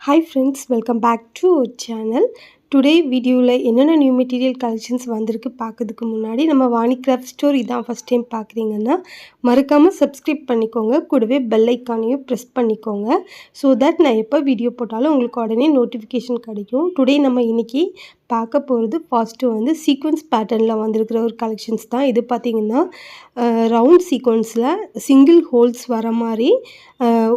Hi friends, welcome back to our channel. Today வீடியோவில் என்னென்ன new material collections வந்திருக்கு பார்க்கறதுக்கு முன்னாடி நம்ம வாணி கிராஃப்ட் ஸ்டோர் இதான் ஃபஸ்ட் டைம் பார்க்குறீங்கன்னா மறக்காமல் சப்ஸ்கிரைப் பண்ணிக்கோங்க. கூடவே பெல் ஐக்கானையும் ப்ரெஸ் பண்ணிக்கோங்க. ஸோ தட் நான் எப்போ வீடியோ போட்டாலும் உங்களுக்கு உடனே நோட்டிஃபிகேஷன் கிடைக்கும். டுடே நம்ம இன்றைக்கி பார்க்க போகிறது ஃபஸ்ட்டு வந்து சீக்வன்ஸ் பேட்டர்னில் வந்திருக்கிற ஒரு கலெக்ஷன்ஸ் தான். இது பார்த்திங்கன்னா ரவுண்ட் சீக்வன்ஸில் சிங்கிள் ஹோல்ஸ் வர மாதிரி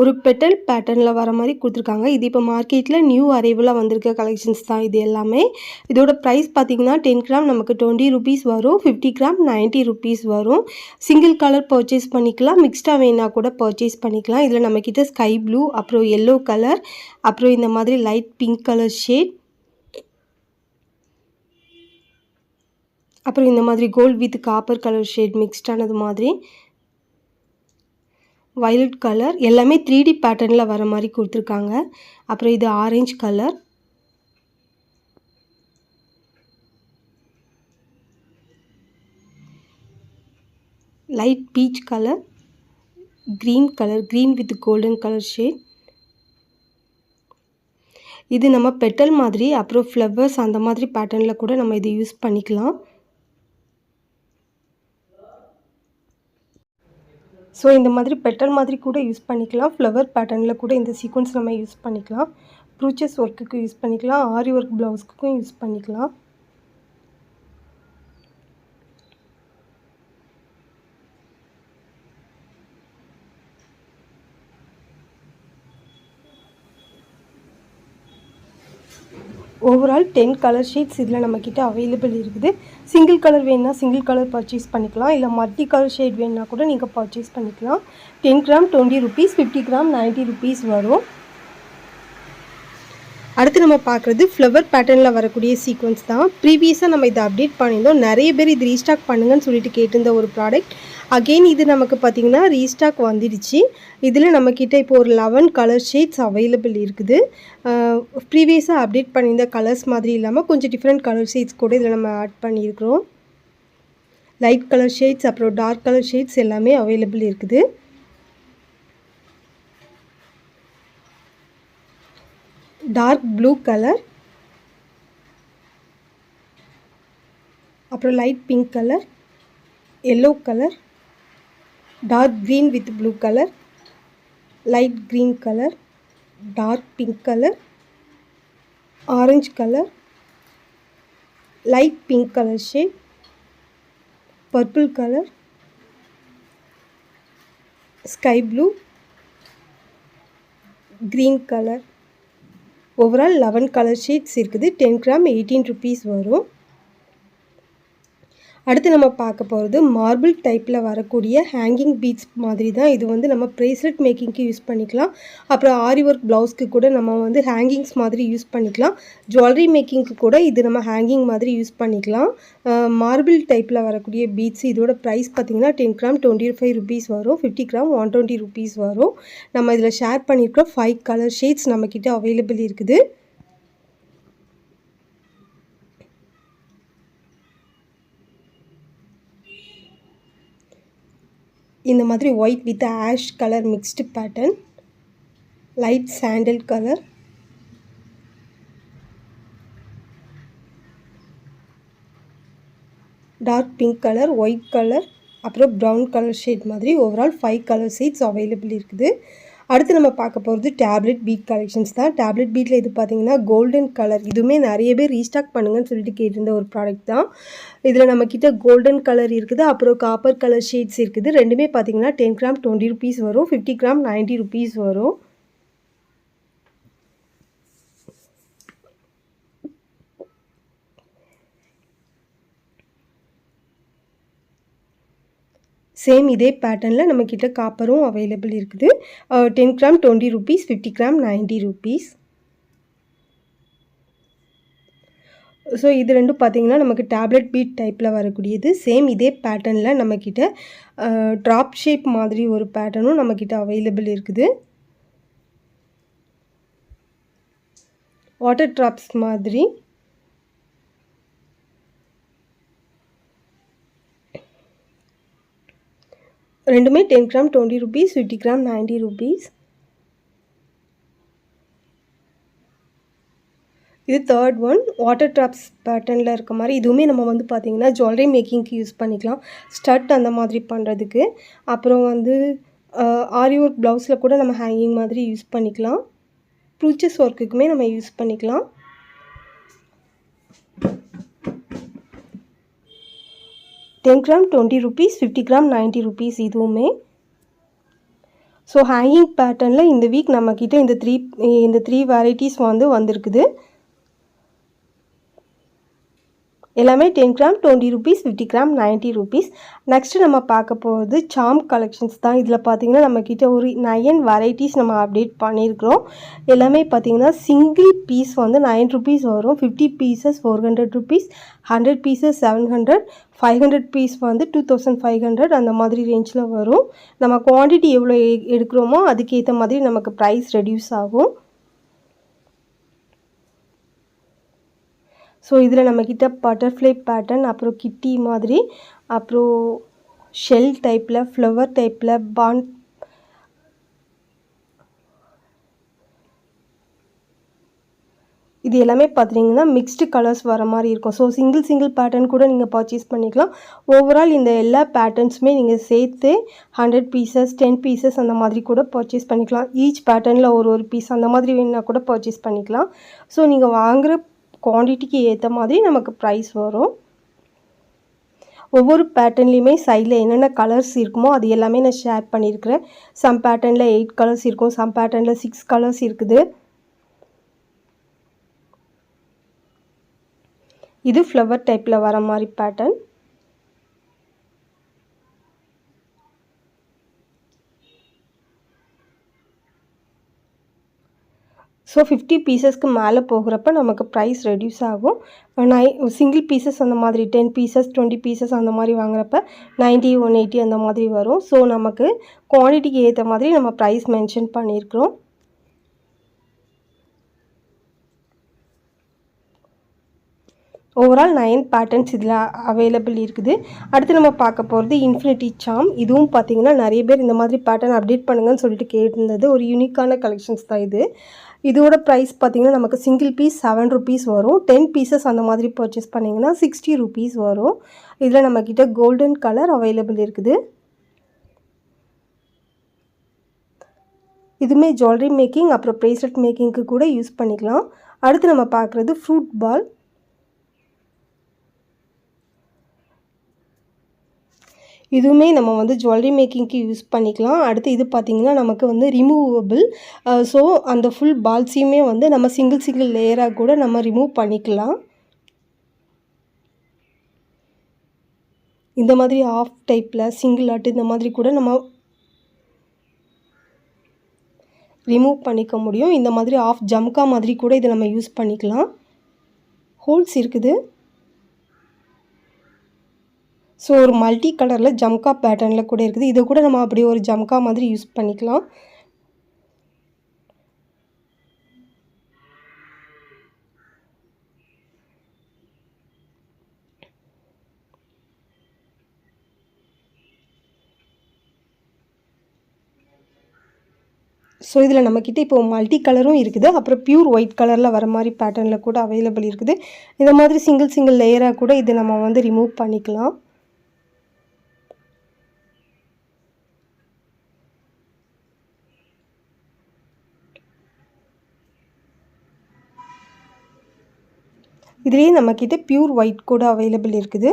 ஒரு பெட்டல் பேட்டர்னில் வர மாதிரி கொடுத்துருக்காங்க. இது இப்போ மார்க்கெட்டில் நியூ அரைவலாக வந்திருக்க கலெக்ஷன்ஸ் தான் இது எல்லாமே. இதோட ப்ரைஸ் பார்த்திங்கன்னா 10 கிராம் நமக்கு 20 rupees வரும், 50 கிராம் 90 rupees வரும். சிங்கிள் கலர் பர்ச்சேஸ் பண்ணிக்கலாம், மிக்ஸ்டாக வேணால் கூட பர்ச்சேஸ் பண்ணிக்கலாம். இதில் நம்மக்கிட்ட ஸ்கை ப்ளூ, அப்புறம் எல்லோ கலர், அப்புறம் இந்த மாதிரி லைட் பிங்க் கலர் ஷேட், அப்புறம் இந்த மாதிரி gold with copper colour shade மிக்ஸ்டானது மாதிரி, வயலட் கலர், எல்லாமே 3D பேட்டர்னில் வர மாதிரி கொடுத்துருக்காங்க. அப்புறம் இது orange colour, light peach colour, green colour, green with golden colour shade. இது நம்ம பெட்டல் மாதிரி, அப்புறம் ஃப்ளவர்ஸ் அந்த மாதிரி பேட்டர்னில் கூட நம்ம இது யூஸ் பண்ணிக்கலாம். ஸோ இந்த மாதிரி பெட்டல் மாதிரி கூட யூஸ் பண்ணிக்கலாம், ஃப்ளவர் பேட்டர்னில் கூட இந்த சீக்வன்ஸ் நம்ம யூஸ் பண்ணிக்கலாம், ப்ரூச்சஸ் ஒர்க்குக்கு யூஸ் பண்ணிக்கலாம், ஆரி ஒர்க் ப்ளவுஸ்க்கும் யூஸ் பண்ணிக்கலாம். ஓவரால் 10 கலர் ஷேட்ஸ் இதில் நம்மக்கிட்ட அவைலபிள் இருக்குது. சிங்கிள் கலர் வேணுன்னா சிங்கிள் கலர் பர்ச்சேஸ் பண்ணிக்கலாம், இல்லை மல்டி கலர் ஷேட் வேணுன்னா கூட நீங்கள் பர்ச்சேஸ் பண்ணிக்கலாம். 10 கிராம் 20 rupees, 50 கிராம் 90 rupees வரும். அடுத்து நம்ம பார்க்குறது ஃப்ளவர் பேட்டர்னில் வரக்கூடிய சீக்வன்ஸ் தான். ப்ரீவியஸாக நம்ம இதை அப்டேட் பண்ணியிருந்தோம். நிறைய பேர் இது ரீஸ்டாக் பண்ணுங்கன்னு சொல்லிட்டு கேட்டிருந்த ஒரு ப்ராடக்ட். அகெயின் இது நமக்கு பார்த்திங்கன்னா ரீஸ்டாக் வந்துடுச்சு. இதில் நம்மக்கிட்ட இப்போ ஒரு 11 கலர் ஷேட்ஸ் அவைலபிள் இருக்குது. ப்ரீவியஸாக அப்டேட் பண்ணியிருந்த கலர்ஸ் மாதிரி இல்லாமல் கொஞ்சம் டிஃப்ரெண்ட் கலர் ஷேட்ஸ் கூட இதில் நம்ம ஆட் பண்ணியிருக்கிறோம். லைட் கலர் ஷேட்ஸ், அப்புறம் டார்க் கலர் ஷேட்ஸ் எல்லாமே அவைலபிள் இருக்குது. டார்க் ப்ளூ கலர், அப்புறம் light pink colour, yellow colour, dark green with blue colour, light green colour, dark pink colour, orange colour, light pink colour shade, purple colour, sky blue, green colour. Overall 11 colour shades இருக்குது. 10 gram 18 rupees வரும். அடுத்து நம்ம பார்க்க போகிறது marble டைப்பில் வரக்கூடிய hanging beads மாதிரி தான். இது வந்து நம்ம ப்ரேஸ்லெட் மேக்கிங்க்கு யூஸ் பண்ணிக்கலாம், அப்புறம் ஆரி ஒர்க் ப்ளவுஸ்க்கு கூட நம்ம வந்து ஹேங்கிங்ஸ் மாதிரி யூஸ் பண்ணிக்கலாம், ஜுவல்லரி மேக்கிங்க்கு கூட இது நம்ம ஹேங்கிங் மாதிரி யூஸ் பண்ணிக்கலாம். மார்பிள் டைப்பில் வரக்கூடிய பீட்ஸ் இதோட ப்ரைஸ் பார்த்திங்கன்னா 10 கிராம் 25 rupees வரும், 50 கிராம் 120 rupees வரும். நம்ம இதில் ஷேர் பண்ணியிருக்கோம் 5 கலர் ஷேட்ஸ் நம்மக்கிட்ட அவைலபிள் இருக்குது. இந்த மாதிரி white with ash colour mixed pattern, light sandal colour, dark pink colour, white colour, அப்புறம் ப்ரௌன் கலர் ஷேட் மாதிரி ஓவரால் 5 கலர் ஷேட்ஸ் அவைலபிள் இருக்குது. அடுத்து நம்ம பார்க்க போகிறது டேப்லெட் பீட் கலெக்ஷன்ஸ் தான். டேப்லெட் பீட்டில் இது பார்த்திங்கன்னா கோல்டன் கலர், இதுவுமே நிறைய பேர் ரீஸ்டாக் பண்ணுங்கன்னு சொல்லிட்டு கேட்டிருந்த ஒரு ப்ராடக்ட் தான். இதில் நம்மக்கிட்ட கோல்டன் கலர் இருக்குது, அப்புறம் காப்பர் கலர் ஷேட்ஸ் இருக்குது. ரெண்டுமே பார்த்திங்கன்னா 10 கிராம் 20 rupees வரும், 50 கிராம் 90 rupees வரும். சேம் இதே பேட்டர்னில் நம்மக்கிட்ட காப்பரும் அவைலபிள் இருக்குது. 10 gram 20 rupees, 50 gram 90 rupees. So இது ரெண்டும் பார்த்திங்கன்னா நமக்கு டேப்லெட் பீட் டைப்பில் வரக்கூடியது. சேம் இதே பேட்டர்னில் நம்மக்கிட்ட ட்ராப் ஷேப் மாதிரி ஒரு பேட்டர்னும் நம்மக்கிட்ட அவைலபிள் இருக்குது. வாட்டர் ட்ராப்ஸ் மாதிரி ரெண்டுமே 10 கிராம் 20 rupees, 50 கிராம் 90 rupees. இது தேர்ட் ஒன் வாட்டர் ட்ராப்ஸ் பேட்டர்னில் இருக்க மாதிரி. இதுவுமே நம்ம வந்து பார்த்திங்கன்னா ஜுவல்லரி மேக்கிங்க்கு யூஸ் பண்ணிக்கலாம், ஸ்டட் அந்த மாதிரி பண்ணுறதுக்கு. அப்புறம் வந்து ஆரி ஒர்க் ப்ளவுஸில் கூட நம்ம ஹேங்கிங் மாதிரி யூஸ் பண்ணிக்கலாம், ப்ரூச்சஸ் ஒர்க்குக்குமே நம்ம யூஸ் பண்ணிக்கலாம். $10 20 rupees, 50 gram 90 rupees இதுவுமே. ஸோ ஹேங்கிங் பேட்டர்னில் இந்த வீக் நம்மக்கிட்ட இந்த த்ரீ வெரைட்டிஸ் வந்து வந்திருக்குது. எல்லாமே 10 gram 20 rupees, 50 gram 90 rupees. Next நம்ம பார்க்க போகிறது சாம் கலெக்ஷன்ஸ் தான். இதில் பார்த்திங்கன்னா நம்மக்கிட்ட ஒரு 9 வெரைட்டிஸ் நம்ம அப்டேட் பண்ணியிருக்கிறோம். எல்லாமே பார்த்திங்கன்னா சிங்கிள் பீஸ் வந்து 9 rupees வரும், 50 pieces 400 rupees, 100 pieces 700, 500 பீஸ் வந்து 2500 அந்த மாதிரி ரேஞ்சில் வரும். நம்ம குவான்டிட்டி எவ்வளோ எடுக்கிறோமோ அதுக்கேற்ற மாதிரி நமக்கு ப்ரைஸ் ரெடியூஸ் ஆகும். ஸோ இதில் நம்மக்கிட்ட பட்டர்ஃப்ளை பேட்டர்ன், அப்புறம் கிட்டி மாதிரி, அப்புறம் ஷெல் டைப்பில், ஃப்ளவர் டைப்பில், பாண்ட், இது எல்லாமே பார்த்திங்கன்னா மிக்ஸ்டு கலர்ஸ் வர மாதிரி இருக்கும். ஸோ சிங்கிள் பேட்டர்ன் கூட நீங்கள் பர்ச்சேஸ் பண்ணிக்கலாம். ஓவரால் இந்த எல்லா பேட்டர்ன்ஸுமே நீங்கள் சேர்த்து 100 pieces 10 pieces அந்த மாதிரி கூட பர்ச்சேஸ் பண்ணிக்கலாம். ஈச் பேட்டர்னில் ஒரு பீஸ் அந்த மாதிரி வேணுன்னா கூட பர்ச்சேஸ் பண்ணிக்கலாம். ஸோ நீங்கள் வாங்குகிற குவான்டிட்டிக்கு ஏற்ற மாதிரி நமக்கு ப்ரைஸ் வரும். ஒவ்வொரு பேட்டர்ன்லேயுமே சைடில் என்னென்ன கலர்ஸ் இருக்குமோ அது எல்லாமே நான் ஷேர் பண்ணியிருக்கிறேன். சம் பேட்டர்னில் 8 கலர்ஸ் இருக்கும், சம் பேட்டர்னில் 6 கலர்ஸ் இருக்குது. இது ஃப்ளவர் டைப்பில் வர மாதிரி பேட்டர்ன். ஸோ 50 பீசஸ்க்கு மேலே போகிறப்ப நமக்கு ப்ரைஸ் ரெடியூஸ் ஆகும். சிங்கிள் பீசஸ் அந்த மாதிரி 10 pieces 20 pieces அந்த மாதிரி வாங்குறப்ப 90 180 அந்த மாதிரி வரும். ஸோ நமக்கு குவான்டிட்டிக்கு ஏற்ற மாதிரி நம்ம ப்ரைஸ் மென்ஷன் பண்ணியிருக்கிறோம். ஓவரால் 9 பேட்டர்ன்ஸ் இதில் அவைலபிள் இருக்குது. அடுத்து நம்ம பார்க்க போகிறது இன்ஃபினிட்டி சாம். இதுவும் பார்த்திங்கன்னா நிறைய பேர் இந்த மாதிரி பேட்டர்ன் அப்டேட் பண்ணுங்கன்னு சொல்லிட்டு கேட்டிருந்தது. ஒரு யூனிக்கான கலெக்ஷன்ஸ் தான் இது. இதோட ப்ரைஸ் பார்த்திங்கன்னா நமக்கு சிங்கிள் பீஸ் 7 rupees வரும், 10 pieces அந்த மாதிரி பர்ச்சேஸ் பண்ணிங்கன்னா 60 rupees வரும். இதில் நம்மக்கிட்ட கோல்டன் கலர் அவைலபிள் இருக்குது. இதுவுமே ஜுவல்லரி மேக்கிங் அப்புறம் ப்ரேஸ்லெட் மேக்கிங்க்கு கூட யூஸ் பண்ணிக்கலாம். அடுத்து நம்ம பார்க்குறது ஃப்ரூட் பால். இதுவுமே நம்ம வந்து ஜுவல்லரி மேக்கிங்க்கு யூஸ் பண்ணிக்கலாம். அடுத்து இது பார்த்திங்கன்னா நமக்கு வந்து ரிமூவபிள். ஸோ அந்த ஃபுல் பால்ஸையுமே வந்து நம்ம சிங்கிள் லேயராக கூட நம்ம ரிமூவ் பண்ணிக்கலாம். இந்த மாதிரி ஆஃப் டைப்பில் சிங்கிள் ஆட்டு இந்த மாதிரி கூட நம்ம ரிமூவ் பண்ணிக்க முடியும். இந்த மாதிரி ஆஃப் ஜம்கா மாதிரி கூட இதை நம்ம யூஸ் பண்ணிக்கலாம். ஹோல்ஸ் இருக்குது. ஸோ ஒரு மல்டி கலரில் ஜம்கா பேட்டர்னில் கூட இருக்குது. இதை கூட நம்ம அப்படியே ஒரு ஜம்கா மாதிரி யூஸ் பண்ணிக்கலாம். ஸோ இதில் நம்மக்கிட்ட இப்போ மல்டி கலரும் இருக்குது, அப்புறம் பியூர் ஒயிட் கலரில் வர மாதிரி பேட்டர்னில் கூட அவைலபிள் இருக்குது. இந்த மாதிரி சிங்கிள் லேயராக கூட இதை நம்ம வந்து ரிமூவ் பண்ணிக்கலாம். இதுலேயே நம்மக்கிட்ட பியூர் ஒயிட் கூட அவைலபிள் இருக்குது.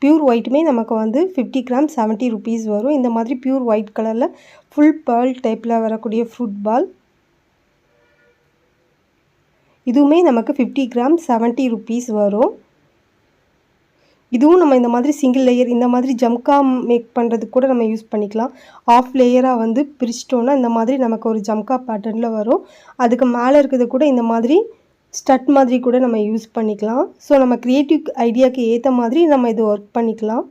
பியூர் ஒயிட்டுமே நமக்கு வந்து 50 gram 70 rupees வரும். இந்த மாதிரி பியூர் ஒயிட் கலரில் ஃபுல் பேர்ல் டைப்பில் வரக்கூடிய ஃப்ரூட் பால். இதுவுமே நமக்கு 50 gram 70 rupees வரும். இதுவும் நம்ம இந்த மாதிரி சிங்கிள் லேயர் இந்த மாதிரி ஜம்கா மேக் பண்ணுறதுக்கு கூட நம்ம யூஸ் பண்ணிக்கலாம். ஆஃப் லேயராக வந்து பிரிச்சிட்டோன்னா இந்த மாதிரி நமக்கு ஒரு ஜம்கா பேட்டர்னில் வரும். அதுக்கு மேலே இருக்கிறது கூட இந்த மாதிரி ஸ்டட் மாதிரி கூட நம்ம யூஸ் பண்ணிக்கலாம். ஸோ நம்ம க்ரியேட்டிவ் ஐடியாவுக்கு ஏற்ற மாதிரி நம்ம இது ஒர்க் பண்ணிக்கலாம்.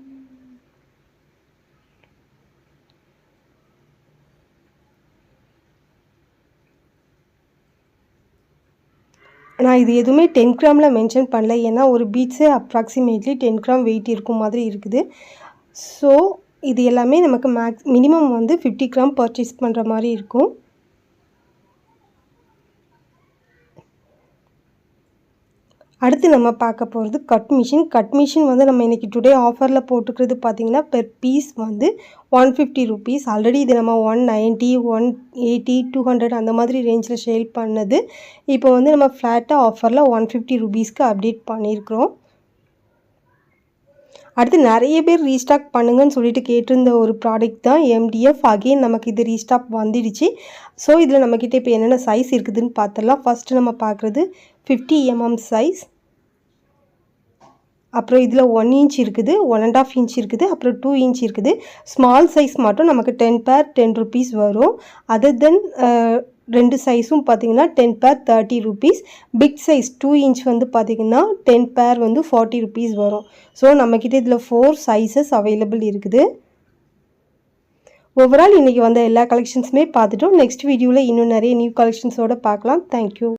நான் இது எதுவுமே 10 gramல மென்ஷன் பண்ணல, ஏன்னா ஒரு பீட்ஸே அப்ராக்சிமேட்லி 10 gram வெயிட் இருக்கும் மாதிரி இருக்குது. ஸோ இது எல்லாமே நமக்கு மினிமம் வந்து 50 gram பர்ச்சேஸ் பண்ணுற மாதிரி இருக்கும். அடுத்து நம்ம பார்க்க போகிறது கட் மிஷின் வந்து நம்ம இன்றைக்கி டுடே ஆஃபரில் போட்டுக்கிறது பார்த்திங்கன்னா பெர் பீஸ் வந்து 150 ருபீஸ். ஆல்ரெடி இது நம்ம 190 180 200 அந்த மாதிரி ரேஞ்சில் சேல் பண்ணது. இப்போ வந்து நம்ம ஃப்ளாட்டாக ஆஃபரில் 150 ருபீஸ்க்கு அப்டேட் பண்ணியிருக்கிறோம். அடுத்து நிறைய பேர் ரீஸ்டாக் பண்ணுங்கன்னு சொல்லிட்டு கேட்டிருந்த ஒரு ப்ராடக்ட் தான் எம்டிஎஃப். அகெயின் நமக்கு இது ரீஸ்டாக் வந்துடுச்சு. ஸோ இதில் நம்மக்கிட்ட இப்போ என்னென்ன சைஸ் இருக்குதுன்னு பார்த்துடலாம். ஃபஸ்ட்டு நம்ம பார்க்குறது 50 mm சைஸ். அப்புறம் இதில் 1 இன்ச் இருக்குது, 1.5 இன்ச் இருக்குது, அப்புறம் 2 இன்ச் இருக்குது. ஸ்மால் சைஸ் மட்டும் நமக்கு 10 பேர் 10 ருபீஸ் வரும். அதர் தென் ரெண்டு சைஸும் பார்த்திங்கன்னா 10 பேர் 30 ருபீஸ். பிக் சைஸ் 2 இன்ச் வந்து பார்த்திங்கன்னா 10 பேர் வந்து 40 ருபீஸ் வரும். ஸோ நம்மக்கிட்ட இதில் 4 சைஸஸ் அவைலபிள் இருக்குது. ஓவரால் இன்றைக்கி வந்த எல்லா கலெக்ஷன்ஸுமே பார்த்துட்டோம். நெக்ஸ்ட் வீடியோவில் இன்னும் நிறைய நியூ கலெக்ஷன்ஸோடு பார்க்கலாம். தேங்க்யூ.